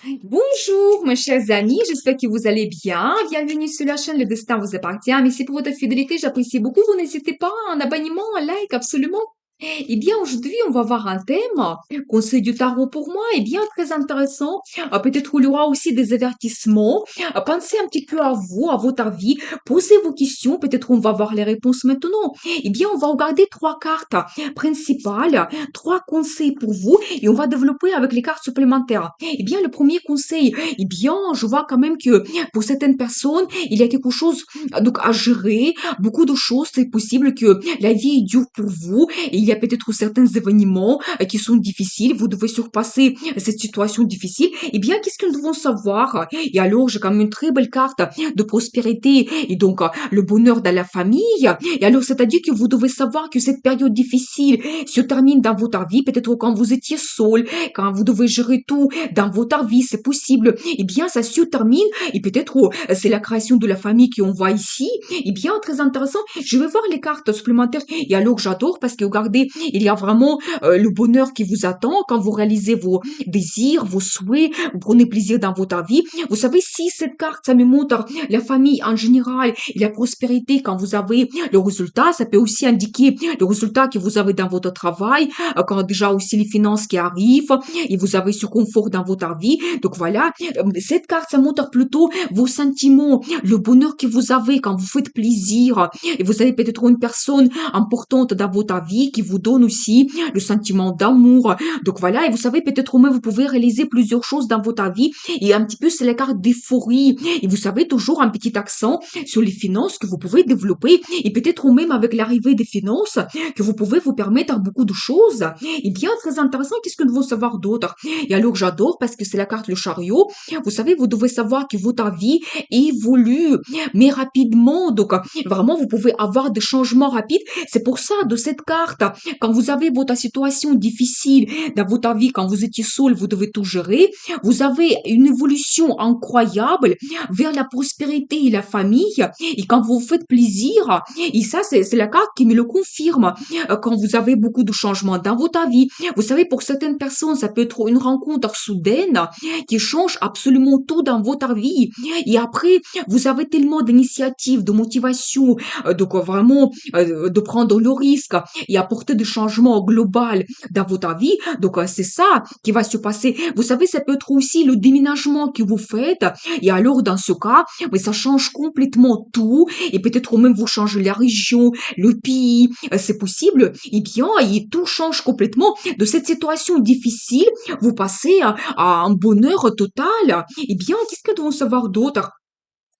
Bonjour, mes chers amis, j'espère que vous allez bien. Bienvenue sur la chaîne Le Destin vous appartient. Merci pour votre fidélité, j'apprécie beaucoup. Vous n'hésitez pas, un abonnement, un like, absolument. Eh bien, aujourd'hui, on va voir un thème, conseil du tarot pour moi, eh bien, très intéressant. Peut-être il y aura aussi des avertissements. Pensez un petit peu à vous, à votre avis. Posez vos questions. Peut-être on va voir les réponses maintenant. Eh bien, on va regarder trois cartes principales, trois conseils pour vous et on va développer avec les cartes supplémentaires. Eh bien, le premier conseil, eh bien, je vois quand même que pour certaines personnes, il y a quelque chose donc à gérer, beaucoup de choses. C'est possible que la vie est dure pour vous et il y a peut-être certains événements qui sont difficiles. Vous devez surpasser cette situation difficile. Eh bien, qu'est-ce que nous devons savoir? Et alors, j'ai quand même une très belle carte de prospérité et donc le bonheur dans la famille. Et alors, c'est-à-dire que vous devez savoir que cette période difficile se termine dans votre vie, peut-être quand vous étiez seul, quand vous devez gérer tout dans votre vie, c'est possible. Eh bien, ça se termine et peut-être c'est la création de la famille qu'on voit ici. Eh bien, très intéressant. Je vais voir les cartes supplémentaires et alors j'adore parce que regardez, il y a vraiment le bonheur qui vous attend quand vous réalisez vos désirs, vos souhaits, vous prenez plaisir dans votre vie. Vous savez, si cette carte, ça me montre la famille en général et la prospérité quand vous avez le résultat, ça peut aussi indiquer le résultat que vous avez dans votre travail, quand déjà aussi les finances qui arrivent et vous avez ce confort dans votre vie. Donc voilà, cette carte, ça montre plutôt vos sentiments, le bonheur que vous avez quand vous faites plaisir et vous avez peut-être une personne importante dans votre vie qui vous donne aussi le sentiment d'amour. Donc voilà, et vous savez, peut-être même vous pouvez réaliser plusieurs choses dans votre vie et un petit peu c'est la carte d'euphorie. Et vous savez, toujours un petit accent sur les finances que vous pouvez développer et peut-être même avec l'arrivée des finances que vous pouvez vous permettre beaucoup de choses. Et bien, très intéressant, qu'est-ce que nous devons savoir d'autre? Et alors, j'adore parce que c'est la carte le chariot. Vous savez, vous devez savoir que votre vie évolue, mais rapidement. Donc, vraiment, vous pouvez avoir des changements rapides. C'est pour ça, de cette carte, quand vous avez votre situation difficile dans votre vie, quand vous étiez seul, vous devez tout gérer. Vous avez une évolution incroyable vers la prospérité et la famille. Et quand vous faites plaisir, et ça, c'est la carte qui me le confirme, quand vous avez beaucoup de changements dans votre vie. Vous savez, pour certaines personnes, ça peut être une rencontre soudaine qui change absolument tout dans votre vie. Et après, vous avez tellement d'initiatives, de motivation, donc vraiment de prendre le risque et apporter des changements global dans votre vie. Donc c'est ça qui va se passer. Vous savez, ça peut être aussi le déménagement que vous faites. Et alors dans ce cas, mais ça change complètement tout. Et peut-être même vous changez la région, le pays, c'est possible. Eh bien, et tout change complètement. De cette situation difficile, vous passez à un bonheur total. Eh bien, qu'est-ce que nous devons savoir d'autre?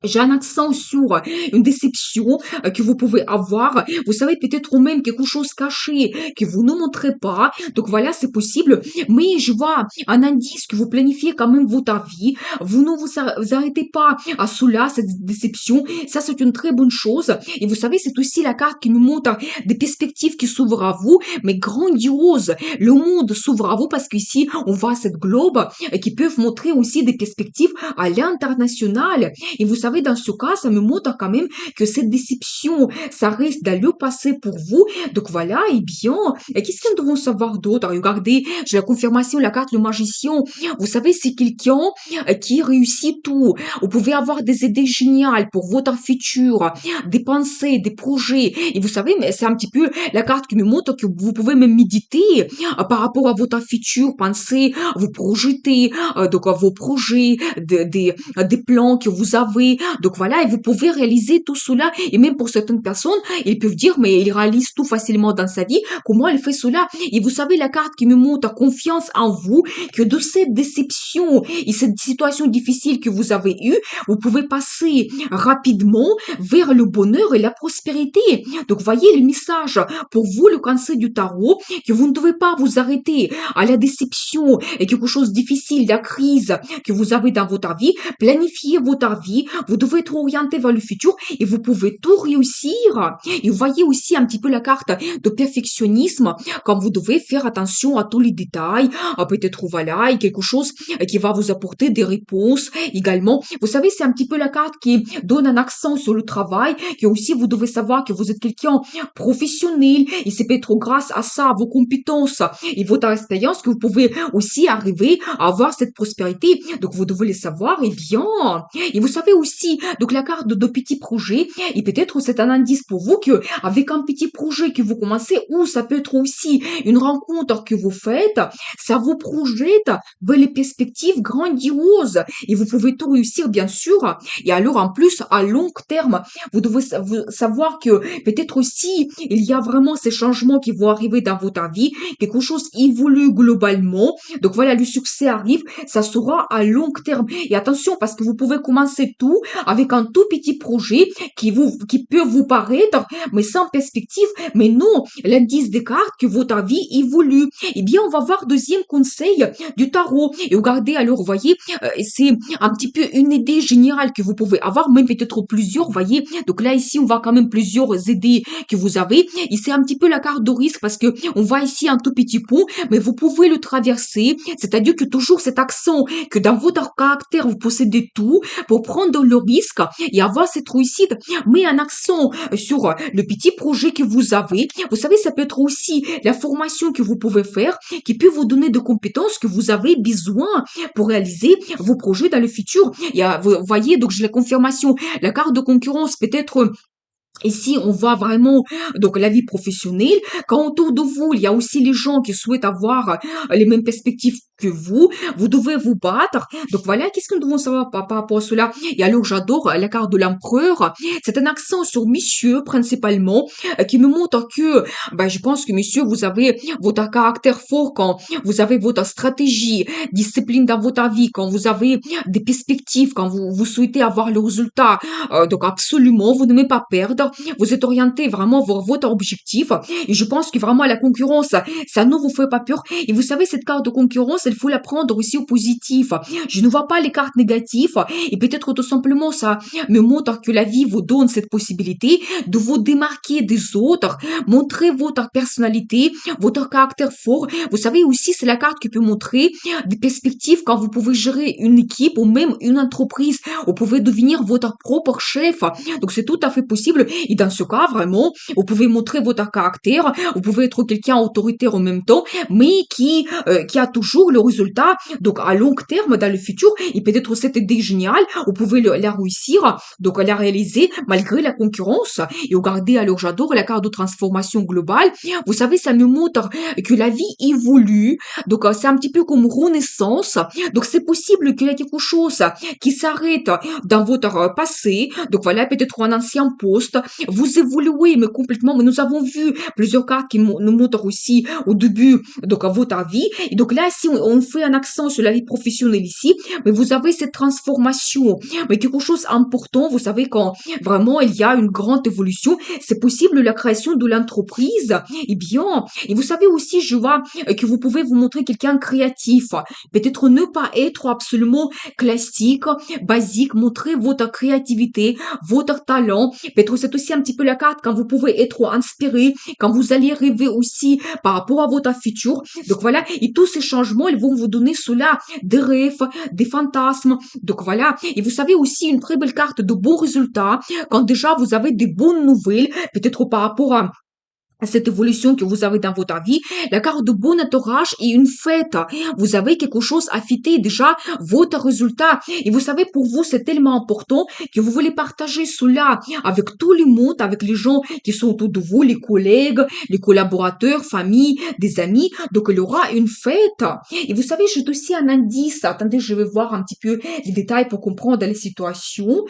J'ai un accent sur une déception que vous pouvez avoir. Vous savez, peut-être même quelque chose caché que vous ne montrez pas. Donc voilà, c'est possible. Mais je vois un indice que vous planifiez quand même votre vie. Vous ne vous arrêtez pas à cela, cette déception. Ça, c'est une très bonne chose. Et vous savez, c'est aussi la carte qui me montre des perspectives qui s'ouvrent à vous, mais grandioses. Le monde s'ouvre à vous parce qu'ici, on voit cette globe qui peuvent montrer aussi des perspectives à l'international. Et vous savez, dans ce cas, ça me montre quand même que cette déception, ça reste dans le passé pour vous. Donc voilà, et bien, et qu'est-ce que nous devons savoir d'autre? Regardez, j'ai la confirmation, la carte le magicien. Vous savez, c'est quelqu'un qui réussit tout. Vous pouvez avoir des idées géniales pour votre futur, des pensées, des projets. Et vous savez, mais c'est un petit peu la carte qui me montre que vous pouvez même méditer par rapport à votre futur, penser, vous projeter, donc à vos projets, des plans que vous avez. Donc voilà, et vous pouvez réaliser tout cela. Et même pour certaines personnes, ils peuvent dire, mais il réalise tout facilement dans sa vie. Comment elle fait cela? Et vous savez, la carte qui me montre confiance en vous, que de cette déception et cette situation difficile que vous avez eue, vous pouvez passer rapidement vers le bonheur et la prospérité. Donc voyez le message pour vous, le cancer du tarot, que vous ne devez pas vous arrêter à la déception et quelque chose de difficile, la crise que vous avez dans votre vie. Planifiez votre vie. vous devez être orienté vers le futur et vous pouvez tout réussir. Et vous voyez aussi un petit peu la carte de perfectionnisme quand vous devez faire attention à tous les détails, peut-être voilà, et quelque chose qui va vous apporter des réponses également. Vous savez, c'est un petit peu la carte qui donne un accent sur le travail, que aussi vous devez savoir que vous êtes quelqu'un professionnel et c'est peut-être grâce à ça, à vos compétences et votre expérience que vous pouvez aussi arriver à avoir cette prospérité. Donc vous devez le savoir et bien. Et vous savez aussi, donc la carte de petits projets et peut-être c'est un indice pour vous que avec un petit projet que vous commencez ou ça peut être aussi une rencontre que vous faites, ça vous projette vers les perspectives grandioses et vous pouvez tout réussir bien sûr. Et alors en plus à long terme, vous devez savoir que peut-être aussi il y a vraiment ces changements qui vont arriver dans votre vie, quelque chose évolue globalement. Donc voilà, le succès arrive, ça sera à long terme. Et attention parce que vous pouvez commencer tout avec un tout petit projet qui peut vous paraître mais sans perspective. Mais non, l'indice des cartes que votre vie évolue. Eh bien, on va voir deuxième conseil du tarot. Et regardez, alors, vous voyez, c'est un petit peu une idée générale que vous pouvez avoir, même peut-être plusieurs, vous voyez. Donc là, ici, on voit quand même plusieurs idées que vous avez. Et c'est un petit peu la carte de risque parce que on voit ici un tout petit pont, mais vous pouvez le traverser. C'est-à-dire que toujours cet accent que dans votre caractère, vous possédez tout pour prendre le risque et avoir cette réussite, mais un accent sur le petit projet que vous avez. Vous savez, ça peut être aussi la formation que vous pouvez faire qui peut vous donner de compétences que vous avez besoin pour réaliser vos projets dans le futur. Vous voyez, donc j'ai la confirmation, la carte de concurrence peut-être. Ici, on voit vraiment donc la vie professionnelle. Quand autour de vous, il y a aussi les gens qui souhaitent avoir les mêmes perspectives que vous devez vous battre. Donc voilà, qu'est-ce que nous devons savoir par rapport à cela? Et alors, j'adore la carte de l'empereur. C'est un accent sur monsieur, principalement, qui me montre que, je pense que monsieur, vous avez votre caractère fort quand vous avez votre stratégie, discipline dans votre vie, quand vous avez des perspectives, quand vous souhaitez avoir le résultat. Donc absolument, vous ne devez pas perdre. Vous êtes orienté vraiment vers votre objectif. Et je pense que vraiment la concurrence, ça ne vous fait pas peur. Et vous savez, cette carte de concurrence, il faut la prendre aussi au positif. Je ne vois pas les cartes négatives. Et peut-être tout simplement, ça me montre que la vie vous donne cette possibilité de vous démarquer des autres, montrer votre personnalité, votre caractère fort. Vous savez aussi, c'est la carte qui peut montrer des perspectives quand vous pouvez gérer une équipe ou même une entreprise. Vous pouvez devenir votre propre chef. Donc c'est tout à fait possible. Et dans ce cas, vraiment, vous pouvez montrer votre caractère. Vous pouvez être quelqu'un autoritaire en même temps, mais qui a toujours le résultat. Donc à long terme, dans le futur, et peut-être cette idée géniale, vous pouvez la réussir, donc la réaliser malgré la concurrence. Et regardez, alors j'adore la carte de transformation globale. Vous savez, ça me montre que la vie évolue. Donc c'est un petit peu comme renaissance. Donc c'est possible qu'il y ait quelque chose qui s'arrête dans votre passé. Donc voilà, peut-être un ancien poste. Vous évoluez, mais complètement. Mais nous avons vu plusieurs cartes qui nous montrent aussi au début, donc à votre vie. Et donc là, si on fait un accent sur la vie professionnelle ici, mais vous avez cette transformation. Mais quelque chose d'important, vous savez, quand vraiment il y a une grande évolution, c'est possible la création de l'entreprise. Eh bien, et vous savez aussi, je vois que vous pouvez vous montrer quelqu'un créatif. Peut-être ne pas être absolument classique, basique, montrer votre créativité, votre talent. Peut-être c'est aussi un petit peu la carte quand vous pouvez être inspiré, quand vous allez rêver aussi par rapport à votre futur. Donc voilà, et tous ces changements, ils vont vous donner cela, des rêves, des fantasmes. Donc voilà, et vous savez aussi une très belle carte de bons résultats quand déjà vous avez des bonnes nouvelles, peut-être par rapport à cette évolution que vous avez dans votre vie, la carte de bon entourage et une fête. Vous avez quelque chose à fêter déjà votre résultat. Et vous savez, pour vous, c'est tellement important que vous voulez partager cela avec tout le monde, avec les gens qui sont autour de vous, les collègues, les collaborateurs, famille, des amis. Donc, il y aura une fête. Et vous savez, j'ai aussi un indice. Attendez, je vais voir un petit peu les détails pour comprendre les situations.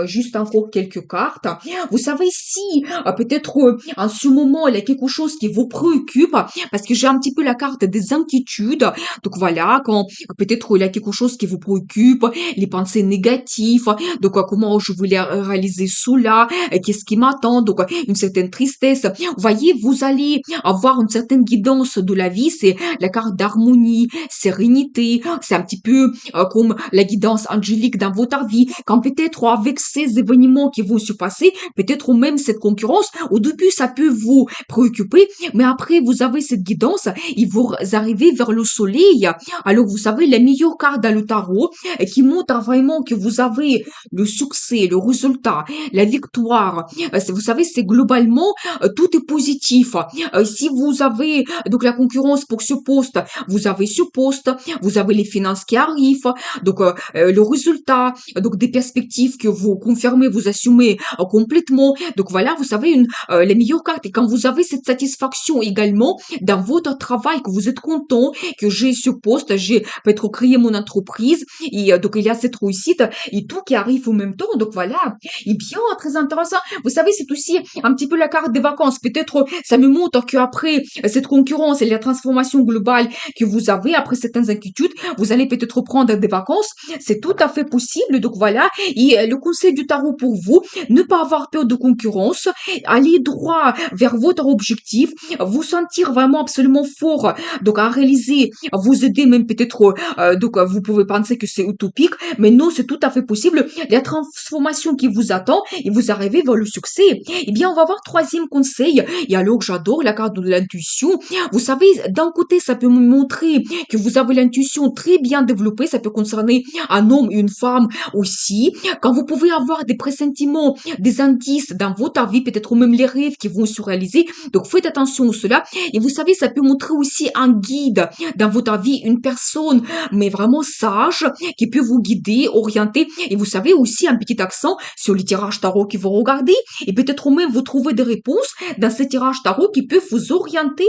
Juste encore quelques cartes. Vous savez, si peut-être en ce moment, vraiment, il y a quelque chose qui vous préoccupe, parce que j'ai un petit peu la carte des inquiétudes. Donc voilà, quand peut-être il y a quelque chose qui vous préoccupe, les pensées négatives, donc comment je voulais réaliser cela, qu'est-ce qui m'attend, donc une certaine tristesse. Vous voyez, vous allez avoir une certaine guidance de la vie, c'est la carte d'harmonie, sérénité, c'est un petit peu comme la guidance angélique dans votre vie. Quand peut-être avec ces événements qui vont se passer, peut-être même cette concurrence, au début ça peut vous préoccuper, mais après vous avez cette guidance et vous arrivez vers le soleil. Alors vous savez, la meilleure carte dans le tarot qui montre vraiment que vous avez le succès, le résultat, la victoire. Vous savez, c'est globalement tout est positif. Si vous avez donc la concurrence pour ce poste, vous avez ce poste, vous avez les finances qui arrivent, donc le résultat, donc des perspectives que vous confirmez, vous assumez complètement. Donc voilà, vous savez, les meilleures cartes. Et quand vous avez cette satisfaction également dans votre travail, que vous êtes content, que j'ai ce poste, j'ai peut-être créé mon entreprise, et donc il y a cette réussite, et tout qui arrive au même temps. Donc voilà, et bien, très intéressant. Vous savez, c'est aussi un petit peu la carte des vacances. Peut-être ça me montre qu'après cette concurrence et la transformation globale que vous avez, après certaines inquiétudes, vous allez peut-être prendre des vacances. C'est tout à fait possible. Donc voilà, et le conseil du tarot pour vous, ne pas avoir peur de concurrence, aller droit vers votre objectif, vous sentir vraiment absolument fort, donc à réaliser, à vous aider même peut-être, donc vous pouvez penser que c'est utopique, mais non, c'est tout à fait possible. La transformation qui vous attend et vous arrivez vers le succès. Eh bien, on va voir troisième conseil. Et alors, j'adore la carte de l'intuition. Vous savez, d'un côté, ça peut me montrer que vous avez l'intuition très bien développée. Ça peut concerner un homme, une femme aussi. Quand vous pouvez avoir des pressentiments, des indices dans votre vie, peut-être même les rêves qui vont se réaliser. Donc, faites attention à cela. Et vous savez, ça peut montrer aussi un guide dans votre vie, une personne, mais vraiment sage, qui peut vous guider, orienter. Et vous savez aussi un petit accent sur les tirages tarot que vous regardez. Et peut-être même vous trouvez des réponses dans ces tirages tarot qui peuvent vous orienter.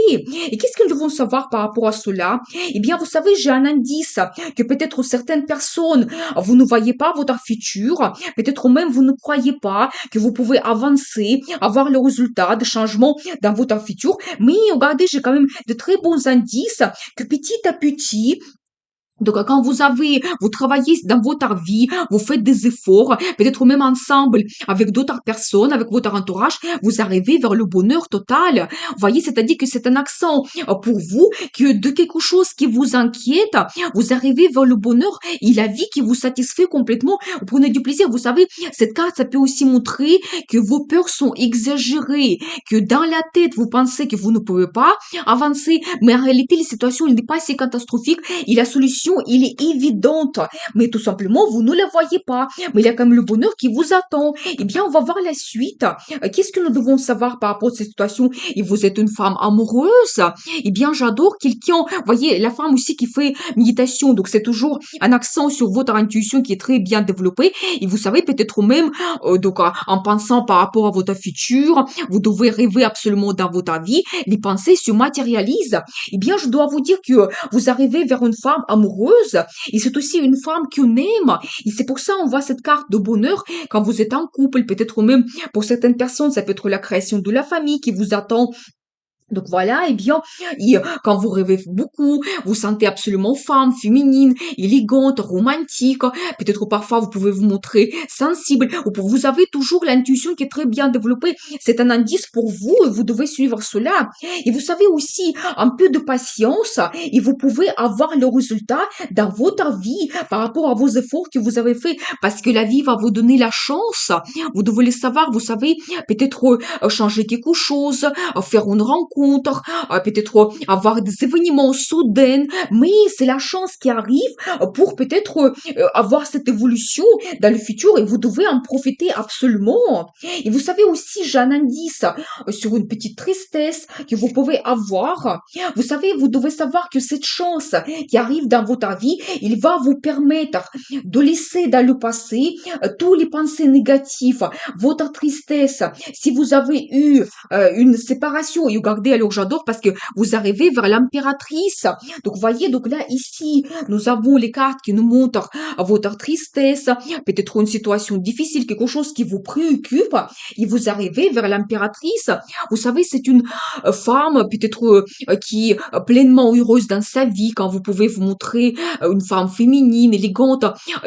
Et qu'est-ce qu'ils vont savoir par rapport à cela? Eh bien, vous savez, j'ai un indice que peut-être certaines personnes, vous ne voyez pas votre futur. Peut-être même vous ne croyez pas que vous pouvez avancer, avoir le résultat de changements dans votre futur. Mais regardez, j'ai quand même de très bons indices que petit à petit, donc, quand vous travaillez dans votre vie, vous faites des efforts, peut-être même ensemble avec d'autres personnes, avec votre entourage, vous arrivez vers le bonheur total. Vous voyez, c'est-à-dire que c'est un accent pour vous, que de quelque chose qui vous inquiète, vous arrivez vers le bonheur et la vie qui vous satisfait complètement. Vous prenez du plaisir. Vous savez, cette carte, ça peut aussi montrer que vos peurs sont exagérées, que dans la tête, vous pensez que vous ne pouvez pas avancer, mais en réalité, les situations, il n'est pas si catastrophique et la solution, il est évidente, mais tout simplement, vous ne la voyez pas. Mais il y a quand même le bonheur qui vous attend. Eh bien, on va voir la suite. Qu'est-ce que nous devons savoir par rapport à cette situation? Et vous êtes une femme amoureuse. Eh bien, j'adore quelqu'un. Vous voyez, la femme aussi qui fait méditation. Donc, c'est toujours un accent sur votre intuition qui est très bien développé. Et vous savez, peut-être même, en pensant par rapport à votre futur, vous devez rêver absolument dans votre vie. Les pensées se matérialisent. Eh bien, je dois vous dire que vous arrivez vers une femme amoureuse et c'est aussi une femme qu'on aime. Et c'est pour ça on voit cette carte de bonheur quand vous êtes en couple, peut-être même pour certaines personnes, ça peut être la création de la famille qui vous attend. Donc voilà, eh bien, quand vous rêvez beaucoup, vous sentez absolument femme, féminine, élégante, romantique. Peut-être parfois vous pouvez vous montrer sensible. Vous avez toujours l'intuition qui est très bien développée. C'est un indice pour vous et vous devez suivre cela. Et vous savez aussi un peu de patience et vous pouvez avoir le résultat dans votre vie par rapport à vos efforts que vous avez faits. Parce que la vie va vous donner la chance. Vous devez le savoir. Vous savez, peut-être changer quelque chose, faire une rencontre, peut-être avoir des événements soudains, mais c'est la chance qui arrive pour peut-être avoir cette évolution dans le futur et vous devez en profiter absolument. Et vous savez aussi, j'ai un indice sur une petite tristesse que vous pouvez avoir. Vous savez, vous devez savoir que cette chance qui arrive dans votre vie, il va vous permettre de laisser dans le passé tous les pensées négatives, votre tristesse. Si vous avez eu une séparation et regardez regardez, alors j'adore parce que vous arrivez vers l'impératrice. Donc, voyez, donc là, ici, nous avons les cartes qui nous montrent votre tristesse, peut-être une situation difficile, quelque chose qui vous préoccupe, et vous arrivez vers l'impératrice. Vous savez, c'est une femme peut-être qui est pleinement heureuse dans sa vie, quand vous pouvez vous montrer une femme féminine, élégante,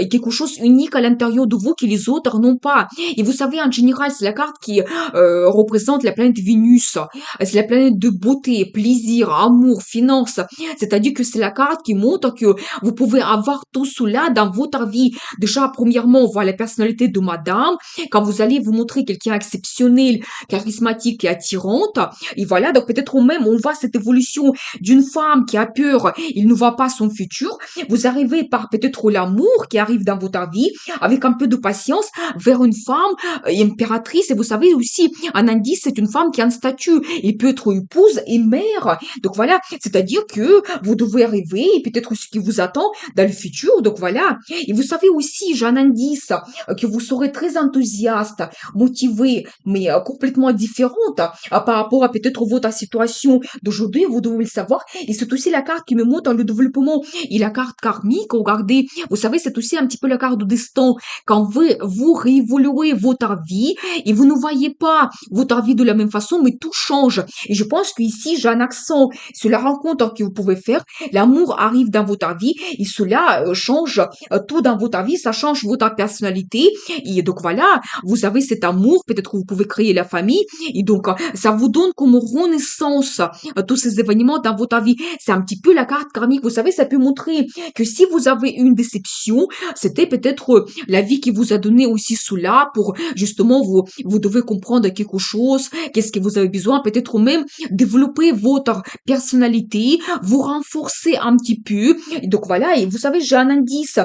quelque chose unique à l'intérieur de vous que les autres n'ont pas. Et vous savez, en général, c'est la carte qui représente la planète Vénus. C'est la planète de beauté, plaisir, amour, finance. C'est-à-dire que c'est la carte qui montre que vous pouvez avoir tout cela dans votre vie. Déjà, premièrement, on voit la personnalité de madame. Quand vous allez vous montrer quelqu'un exceptionnel, charismatique et attirante. Et voilà, donc peut-être même on voit cette évolution d'une femme qui a peur, il ne voit pas son futur. Vous arrivez par peut-être l'amour qui arrive dans votre vie, avec un peu de patience, vers une femme impératrice. Et vous savez aussi, un indice, c'est une femme qui a un statut. Il peut être épouse et mère. Donc voilà, c'est-à-dire que vous devez arriver, et peut-être ce qui vous attend dans le futur. Donc voilà. Et vous savez aussi, j'ai un indice, que vous serez très enthousiaste, motivé, mais complètement différente par rapport à peut-être votre situation d'aujourd'hui. Vous devez le savoir. Et c'est aussi la carte qui me montre le développement. Et la carte karmique, regardez, vous savez, c'est aussi un petit peu la carte de destin. Quand vous réévoluez votre vie et vous ne voyez pas votre vie de la même façon, mais tout change. Et je pense qu'ici, j'ai un accent sur la rencontre que vous pouvez faire. L'amour arrive dans votre vie et cela change tout dans votre vie. Ça change votre personnalité. Et donc voilà, vous avez cet amour. Peut-être que vous pouvez créer la famille. Et donc, ça vous donne comme renaissance tous ces événements dans votre vie. C'est un petit peu la carte karmique. Vous savez, ça peut montrer que si vous avez une déception, c'était peut-être la vie qui vous a donné aussi cela pour justement vous devez comprendre quelque chose, qu'est-ce que vous avez besoin, peut-être même développer votre personnalité, vous renforcer un petit peu. Et donc voilà, et vous savez, j'ai un indice.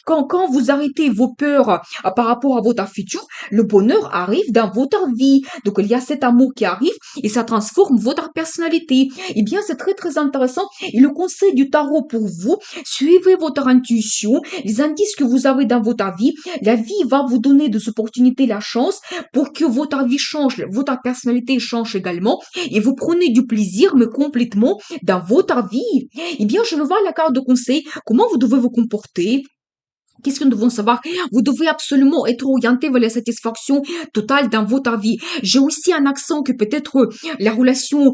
Quand vous arrêtez vos peurs par rapport à votre futur, le bonheur arrive dans votre vie. Donc il y a cet amour qui arrive et ça transforme votre personnalité. Eh bien, c'est très très intéressant. Et le conseil du tarot pour vous, suivez votre intuition, les indices que vous avez dans votre vie. La vie va vous donner des opportunités, la chance pour que votre vie change, votre personnalité change également et vous prenez du plaisir, mais complètement dans votre vie. Eh bien, je veux voir la carte de conseil. Comment vous devez vous comporter? Qu'est-ce que nous devons savoir? Vous devez absolument être orienté vers la satisfaction totale dans votre vie. J'ai aussi un accent que peut-être la relation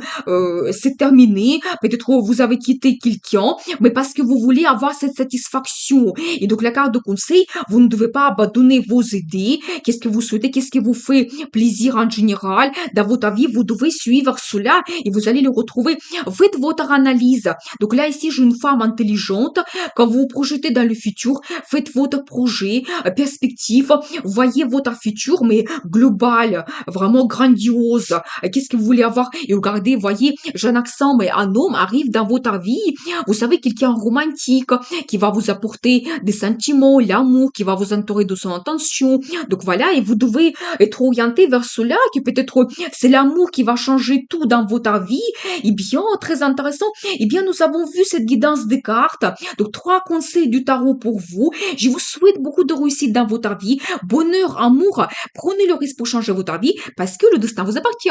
s'est terminée, peut-être vous avez quitté quelqu'un, mais parce que vous voulez avoir cette satisfaction. Et donc la carte de conseil, vous ne devez pas abandonner vos idées. Qu'est-ce que vous souhaitez? Qu'est-ce qui vous fait plaisir en général dans votre vie? Vous devez suivre cela et vous allez le retrouver. Faites votre analyse. Donc là, ici, j'ai une femme intelligente. Quand vous vous projetez dans le futur, faites votre projet, perspective, voyez votre futur, mais global, vraiment grandiose. Qu'est-ce que vous voulez avoir? Et regardez, voyez, j'ai un accent, mais un homme arrive dans votre vie. Vous savez, quelqu'un romantique qui va vous apporter des sentiments, l'amour, qui va vous entourer de son attention. Donc voilà, et vous devez être orienté vers cela, que peut-être c'est l'amour qui va changer tout dans votre vie. Et bien, très intéressant. Eh bien, nous avons vu cette guidance des cartes. Donc, 3 conseils du tarot pour vous. Je vous souhaite beaucoup de réussite dans votre vie, bonheur, amour. Prenez le risque pour changer votre vie parce que le destin vous appartient.